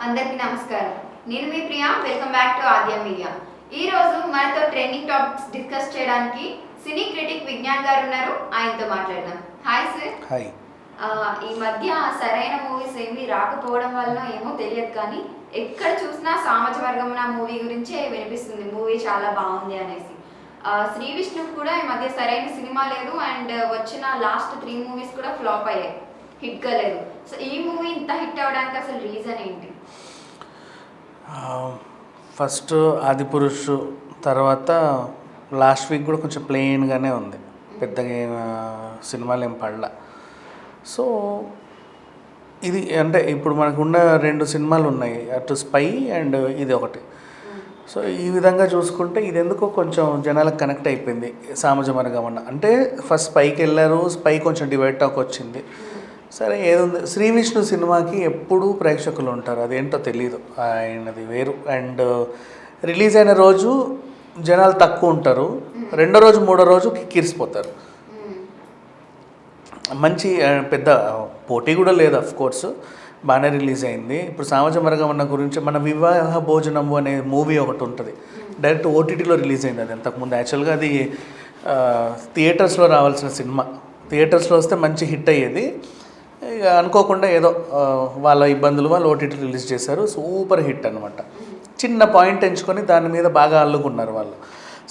అందరికీ నమస్కారం. నేను మీ Priya. Welcome back to Aadya Media. ఈ రోజు మనతో ట్రెండింగ్ టాపిక్స్ డిస్కస్ చేయడానికి సినీ క్రిటిక్ విజ్ఞాన్ గారు ఉన్నారు. ఆయనతో మాట్లాడదాం. Hi sir. హాయ్. ఈ మధ్య సరైన మూవీస్ ఏమీ రాకపోవడం వల్ల ఏమో తెలియదు కానీ ఎక్కడ చూసినా సామాజ వర్గమున మూవీ గురించే వినిపిస్తుంది. మూవీ చాలా బాగుంది అనేసి. శ్రీ విష్ణు కూడా ఈ మధ్య సరైన సినిమా లేదు అండ్ వచ్చిన లాస్ట్ 3 మూవీస్ కూడా ఫ్లాప్ అయ్యాయి, హిట్ కాలేదు. సో ఈ మూవీ ఇంత హిట్ అవ్వడానికి అసలు రీజన్ ఏంటి? ఫస్ట్ ఆదిపురుష్ తర్వాత లాస్ట్ వీక్ కూడా కొంచెం ప్లెయిన్గానే ఉంది, పెద్దగా సినిమాలు ఏం పడలా. సో ఇది అంటే ఇప్పుడు మనకున్న 2 సినిమాలు ఉన్నాయి, అటు స్పై అండ్ ఇది ఒకటి. సో ఈ విధంగా చూసుకుంటే ఇది ఎందుకో కొంచెం జనాలకు కనెక్ట్ అయిపోయింది సామాజ వర్గమన్న. అంటే ఫస్ట్ స్పైకి వెళ్ళారు, స్పై కొంచెం డివైడ్ టాక్ వచ్చింది. సరే ఏదుంది, శ్రీ విష్ణు సినిమాకి ఎప్పుడూ ప్రేక్షకులు ఉంటారు, అదేంటో తెలియదు, ఆయనది వేరు. అండ్ రిలీజ్ అయిన రోజు జనాలు తక్కువ ఉంటారు, రెండో రోజు మూడో రోజు కిక్కిరిసిపోతారు. మంచి పెద్ద పోటీ కూడా లేదు, అఫ్ కోర్స్ బాగానే రిలీజ్ అయింది. ఇప్పుడు సామాజ వర్గమన్న గురించి మన వివాహ భోజనము అనే మూవీ ఒకటి ఉంటుంది, డైరెక్ట్ ఓటీటీలో రిలీజ్ అయింది. అది అంతకుముందు యాక్చువల్గా అది థియేటర్స్లో రావాల్సిన సినిమా, థియేటర్స్లో వస్తే మంచి హిట్ అయ్యేది. ఇక అనుకోకుండా ఏదో వాళ్ళ ఇబ్బందులు వాళ్ళు ఓటీటీ రిలీజ్ చేశారు, సూపర్ హిట్ అనమాట. చిన్న పాయింట్ ఎంచుకొని దాని మీద బాగా అల్లుకున్నారు వాళ్ళు.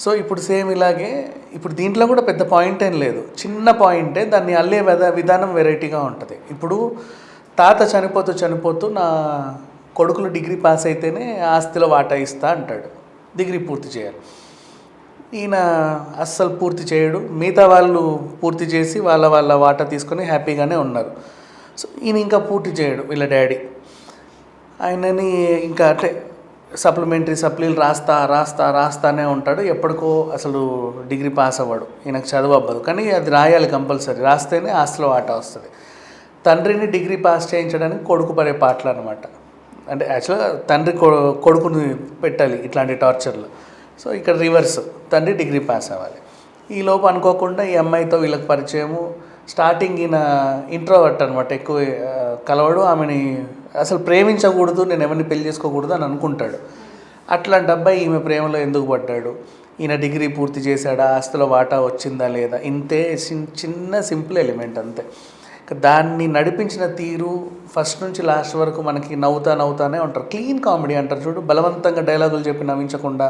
సో ఇప్పుడు సేమ్ ఇలాగే ఇప్పుడు దీంట్లో కూడా పెద్ద పాయింట్ ఏం లేదు, చిన్న పాయింటే, దాన్ని అల్లే విధానం వెరైటీగా ఉంటుంది. ఇప్పుడు తాత చనిపోతూ నా కొడుకులు డిగ్రీ పాస్ అయితేనే ఆస్తిలో వాటా ఇస్తా అంటాడు, డిగ్రీ పూర్తి చేయాలి. ఈయన అస్సలు పూర్తి చేయడు, మిగతా వాళ్ళు పూర్తి చేసి వాళ్ళ వాటా తీసుకొని హ్యాపీగానే ఉన్నారు. సో ఈయన ఇంకా పూర్తి చేయడు, వీళ్ళ డాడీ. ఆయనని ఇంకా అంటే సప్లీలు రాస్తానే ఉంటాడు. ఎప్పటికో అసలు డిగ్రీ పాస్ అవ్వడు, ఈయనకు చదువు అవ్వదు, కానీ అది రాయాలి కంపల్సరీ, రాస్తేనే ఆస్తిలో వాటా వస్తుంది. తండ్రిని డిగ్రీ పాస్ చేయించడానికి కొడుకు పడే పాటలు అనమాట. అంటే యాక్చువల్గా తండ్రి కొడుకుని పెట్టాలి ఇట్లాంటి టార్చర్లు. సో ఇక్కడ రివర్స్, తండ్రి డిగ్రీ పాస్ అవ్వాలి. ఈలోపు అనుకోకుండా ఈ అమ్మాయితో వీళ్ళకి పరిచయము. స్టార్టింగ్ ఈయన ఇంట్రోవర్ట్ అనమాట, ఎక్కువ కలవడు, ఆమెని అసలు ప్రేమించకూడదు, నేను ఎవరిని పెళ్లి చేసుకోకూడదు అని అనుకుంటాడు. అట్లాంటి అబ్బాయి ఈమె ప్రేమలో ఎందుకు పడ్డాడు? ఈయన డిగ్రీ పూర్తి చేశాడా, ఆస్తిలో వాటా వచ్చిందా లేదా, ఇంతే చిన్న సింపుల్ ఎలిమెంట్ అంతే. దాన్ని నడిపించిన తీరు ఫస్ట్ నుంచి లాస్ట్ వరకు మనకి నవ్వుతానే ఉంటారు. క్లీన్ కామెడీ అంటారు చూడు, బలవంతంగా డైలాగులు చెప్పి నవ్వించకుండా,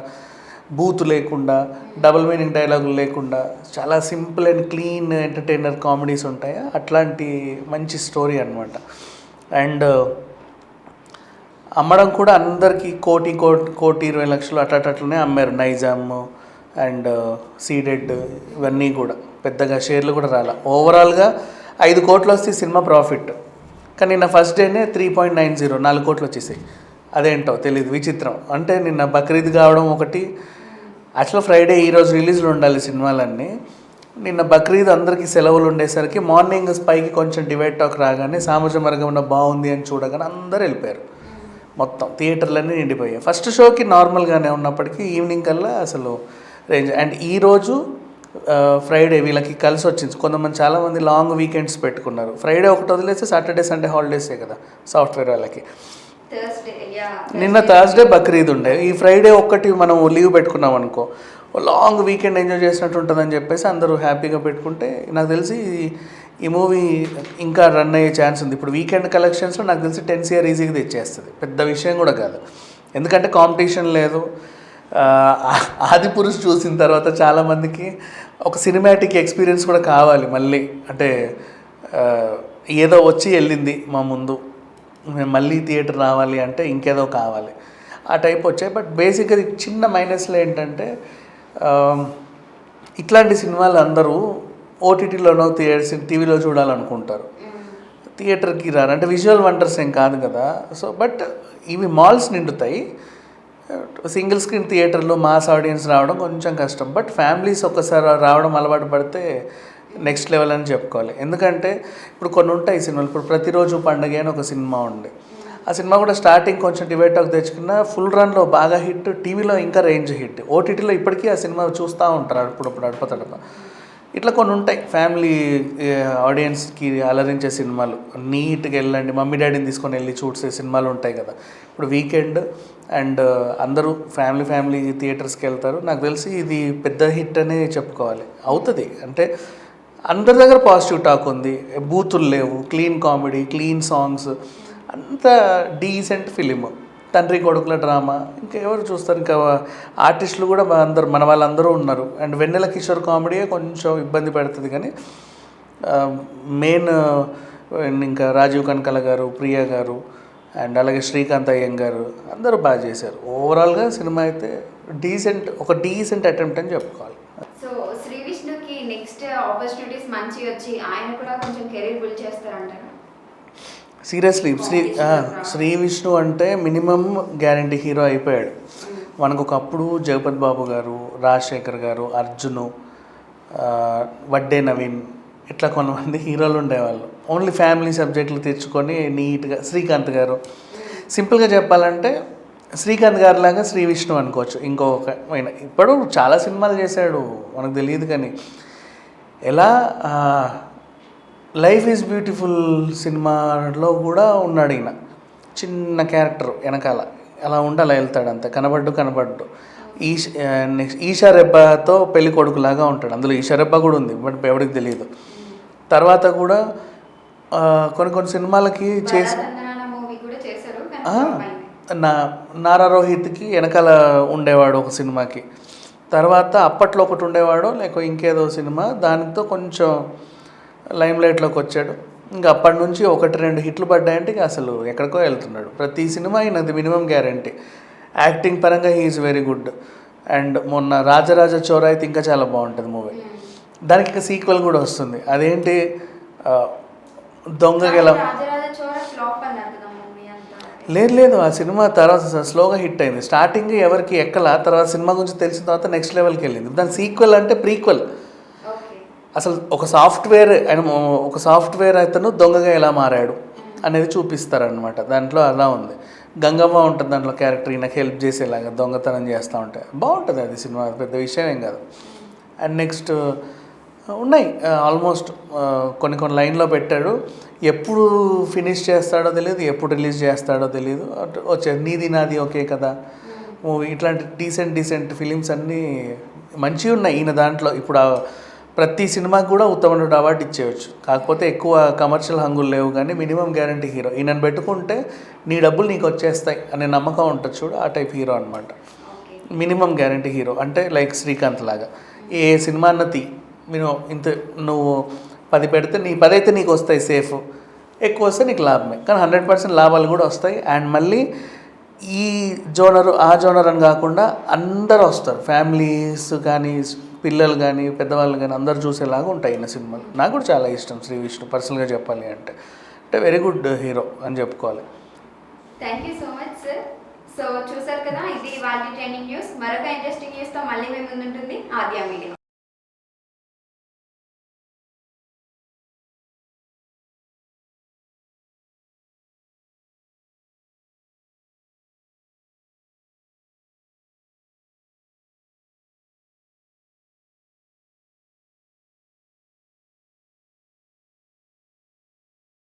బూత్ లేకుండా, డబుల్ మీనింగ్ డైలాగులు లేకుండా, చాలా simple and clean entertainer comedies ఉంటాయి. అట్లాంటి మంచి స్టోరీ అనమాట. అండ్ అమ్మడం కూడా అందరికీ కోటి 20 లక్షలు అట్లనే అమ్మారు. నైజామ్ అండ్ సీడెడ్ ఇవన్నీ కూడా పెద్దగా షేర్లు కూడా రాలే. ఓవరాల్గా 5 కోట్లు వస్తే సినిమా ప్రాఫిట్, కానీ నిన్న ఫస్ట్ డేనే 3.90 4 కోట్లు వచ్చేసాయి. అదేంటో తెలియదు, విచిత్రం. అంటే నిన్న బక్రీద్ కావడం ఒకటి, యాక్చువల్ ఫ్రైడే ఈరోజు రిలీజ్లు ఉండాలి సినిమాలన్నీ. నిన్న బక్రీద్ అందరికీ సెలవులు ఉండేసరికి మార్నింగ్ స్పైకి కొంచెం డివైడ్ టాక్ రాగానే సామాజ వర్గంలో బాగుంది అని చూడగానే అందరూ వెళ్ళిపోయారు, మొత్తం థియేటర్లన్నీ నిండిపోయాయి. ఫస్ట్ షోకి నార్మల్గానే ఉన్నప్పటికీ ఈవినింగ్ కల్లా అసలు రేంజ్. అండ్ ఈరోజు ఫ్రైడే వీళ్ళకి కలిసి వచ్చింది. కొంతమంది చాలామంది లాంగ్ వీకెండ్స్ పెట్టుకున్నారు. ఫ్రైడే ఒకటి వదిలేస్తే సాటర్డే సండే హాలిడేసే కదా సాఫ్ట్వేర్ వాళ్ళకి. నిన్న థర్స్డే బక్రీద్ ఉండే, ఈ ఫ్రైడే ఒక్కటి మనం లీవ్ పెట్టుకున్నాం అనుకో, లాంగ్ వీకెండ్ ఎంజాయ్ చేసినట్టు ఉంటుందని చెప్పేసి అందరూ హ్యాపీగా పెట్టుకుంటే నాకు తెలిసి ఈ మూవీ ఇంకా రన్ అయ్యే ఛాన్స్ ఉంది. ఇప్పుడు వీకెండ్ కలెక్షన్స్లో నాకు తెలిసి 10 CR ఈజీగా తెచ్చేస్తుంది, పెద్ద విషయం కూడా కాదు. ఎందుకంటే కాంపిటీషన్ లేదు. ఆదిపురుష్ చూసిన తర్వాత చాలామందికి ఒక సినిమాటిక్ ఎక్స్పీరియన్స్ కూడా కావాలి మళ్ళీ. అంటే ఏదో వచ్చి వెళ్ళింది మా ముందు, మేము మళ్ళీ థియేటర్ రావాలి అంటే ఇంకేదో కావాలి, ఆ టైప్ వచ్చాయి. బట్ బేసిక్గా చిన్న మైనస్లో ఏంటంటే ఇట్లాంటి సినిమాలు అందరూ ఓటీటీలోనో టీవీలో చూడాలనుకుంటారు, థియేటర్కి రారు. అంటే విజువల్ వండర్స్ ఏం కాదు కదా. సో బట్ ఇవి మాల్స్ నిండుతాయి, సింగిల్ స్క్రీన్ థియేటర్లో మాస్ ఆడియన్స్ రావడం కొంచెం కష్టం. బట్ ఫ్యామిలీస్ ఒక్కసారి రావడం అలవాటు పడితే నెక్స్ట్ లెవెల్ అని చెప్పుకోవాలి. ఎందుకంటే ఇప్పుడు కొన్ని ఉంటాయి సినిమాలు, ఇప్పుడు ప్రతిరోజు పండుగ అని ఒక సినిమా ఉంది, ఆ సినిమా కూడా స్టార్టింగ్ కొంచెం డివైడ్ టాక్ తెచ్చుకున్న ఫుల్ రన్లో బాగా హిట్, టీవీలో ఇంకా రేంజ్ హిట్, ఓటీటీలో ఇప్పటికీ ఆ సినిమా చూస్తూ ఉంటారు అడుపుడప్పుడు అడప. ఇట్లా కొన్ని ఉంటాయి ఫ్యామిలీ ఆడియన్స్కి అలరించే సినిమాలు. నీట్గా వెళ్ళండి, మమ్మీ డాడీని తీసుకొని వెళ్ళి చూసే సినిమాలు ఉంటాయి కదా. ఇప్పుడు వీకెండ్ అండ్ అందరూ ఫ్యామిలీ థియేటర్స్కి వెళ్తారు. నాకు తెలిసి ఇది పెద్ద హిట్ అనే చెప్పుకోవాలి. అవుతుంది అంటే అందరి దగ్గర పాజిటివ్ టాక్ ఉంది, బూతులు లేవు, క్లీన్ కామెడీ, క్లీన్ సాంగ్స్, అంత డీసెంట్ ఫిలిం. తండ్రి కొడుకుల డ్రామా, ఇంకా ఎవరు చూస్తారు, ఇంకా ఆర్టిస్టులు కూడా అందరు మన వాళ్ళందరూ ఉన్నారు. అండ్ వెన్నెల కిషోర్ కామెడీయే కొంచెం ఇబ్బంది పెడుతుంది, కానీ మెయిన్ ఇంకా రాజీవ్ కనకాల గారు, ప్రియా గారు అండ్ అలాగే శ్రీకాంత్ అయ్యంగారు అందరూ బాగా చేశారు. ఓవరాల్గా సినిమా అయితే ఒక డీసెంట్ అటెంప్ట్ అని చెప్పుకోవాలి. సో శ్రీ విష్ణుకి నెక్స్ట్ ఆపర్చునిటీస్ మంచి వచ్చి ఆయన కూడా కొంచెం కెరీర్ బిల్డ్ చేస్తారంటారా? సీరియస్లీ శ్రీ విష్ణు అంటే మినిమం గ్యారంటీ హీరో అయిపోయాడు. మనకు ఒకప్పుడు జగపతి బాబు గారు, రాజశేఖర్ గారు, అర్జును, వడ్డే నవీన్, ఇట్లా కొంతమంది హీరోలు ఉండేవాళ్ళు. ఓన్లీ ఫ్యామిలీ సబ్జెక్టులు తెచ్చుకొని నీట్గా. శ్రీకాంత్ గారు, సింపుల్గా చెప్పాలంటే శ్రీకాంత్ గారి లాగా శ్రీ విష్ణు అనుకోవచ్చు. ఇంకొక ఇప్పుడు చాలా సినిమాలు చేశాడు, మనకు తెలియదు, కానీ ఎలా లైఫ్ ఈజ్ బ్యూటిఫుల్ సినిమాలో కూడా ఉన్నాడు ఈయన. చిన్న క్యారెక్టర్ వెనకాల అలా ఉండాలి, వెళ్తాడు అంతే, కనబడ్డు. నెక్స్ట్ ఈషా రెబ్బాతో పెళ్లి కొడుకులాగా ఉంటాడు. అందులో ఈషా రెబ్బా కూడా ఉంది, బట్ ఎవరికి తెలియదు. తర్వాత కూడా కొన్ని సినిమాలకి చేసి నారా రోహిత్కి వెనకాల ఉండేవాడు ఒక సినిమాకి. తర్వాత అప్పట్లో ఒకటి ఉండేవాడు, లేక ఇంకేదో సినిమా, దానితో కొంచెం లైమ్లైట్లోకి వచ్చాడు. ఇంకా అప్పటి నుంచి 1-2 హిట్లు పడ్డాయంటే ఇక అసలు ఎక్కడికో వెళ్తున్నాడు. ప్రతి సినిమా అయినది మినిమం గ్యారంటీ. యాక్టింగ్ పరంగా he is very good. And మొన్న రాజరాజ చోర అయితే ఇంకా చాలా బాగుంటుంది మూవీ. దానికి ఇక సీక్వెల్ కూడా వస్తుంది. అదేంటి దొంగగెల లేదు, ఆ సినిమా తర్వాత స్లోగా హిట్ అయింది. స్టార్టింగ్ ఎవరికి ఎక్కలా, తర్వాత సినిమా గురించి తెలిసిన తర్వాత నెక్స్ట్ లెవెల్కి వెళ్ళింది. దాని సీక్వెల్ అంటే ప్రీక్వెల్. అసలు ఒక సాఫ్ట్వేర్ అతను దొంగగా ఎలా మారాడు అనేది చూపిస్తారనమాట. దాంట్లో అలా ఉంది. గంగమ్మ ఉంటుంది దాంట్లో క్యారెక్టర్, ఈయనకి హెల్ప్ చేసేలాగా దొంగతనం చేస్తూ ఉంటాయి. బాగుంటుంది అది సినిమా, పెద్ద విషయం ఏం కాదు. అండ్ నెక్స్ట్ ఉన్నాయి ఆల్మోస్ట్ కొన్ని లైన్లో పెట్టాడు. ఎప్పుడు ఫినిష్ చేస్తాడో తెలియదు, ఎప్పుడు రిలీజ్ చేస్తాడో తెలియదు. వచ్చేది నీది నాది ఓకే కదా మూవీ. ఇట్లాంటి డీసెంట్ ఫిలిమ్స్ అన్నీ మంచిగా ఉన్నాయి ఈయన దాంట్లో. ఇప్పుడు ప్రతి సినిమాకి కూడా ఉత్తమ నటుడు అవార్డు ఇచ్చేయచ్చు. కాకపోతే ఎక్కువ కమర్షియల్ హంగులు లేవు, కానీ మినిమం గ్యారంటీ హీరో. ఈయనను పెట్టుకుంటే నీ డబ్బులు నీకు వచ్చేస్తాయి అనే నమ్మకం ఉంటుంది చూడు, ఆ టైప్ హీరో అనమాట. మినిమం గ్యారంటీ హీరో అంటే లైక్ శ్రీకాంత్ లాగా. ఏ సినిమా అన్నది నువ్వు 10 పెడితే 10 అయితే నీకు వస్తాయి సేఫ్, ఎక్కువ వస్తే నీకు లాభమే. కానీ 100% లాభాలు కూడా వస్తాయి. అండ్ మళ్ళీ ఈ జోనరు ఆ జోనర్ అని కాకుండా అందరూ వస్తారు, ఫ్యామిలీస్ కానీ పిల్లలు కానీ పెద్దవాళ్ళు కానీ అందరు చూసేలాగా ఉంటాయి ఈ సినిమాలు. నాకు కూడా చాలా ఇష్టం శ్రీ విష్ణు, పర్సనల్గా చెప్పాలి అంటే వెరీ గుడ్ హీరో అని చెప్పుకోవాలి. Thank you so much sir. So చూసారు కదా, ఇది వాళ్ళ ట్రెండింగ్ న్యూస్. మరొక ఇంట్రెస్టింగ్ న్యూస్తో మళ్ళీ మేము ముందుంటుంది ఆద్య మీడియా.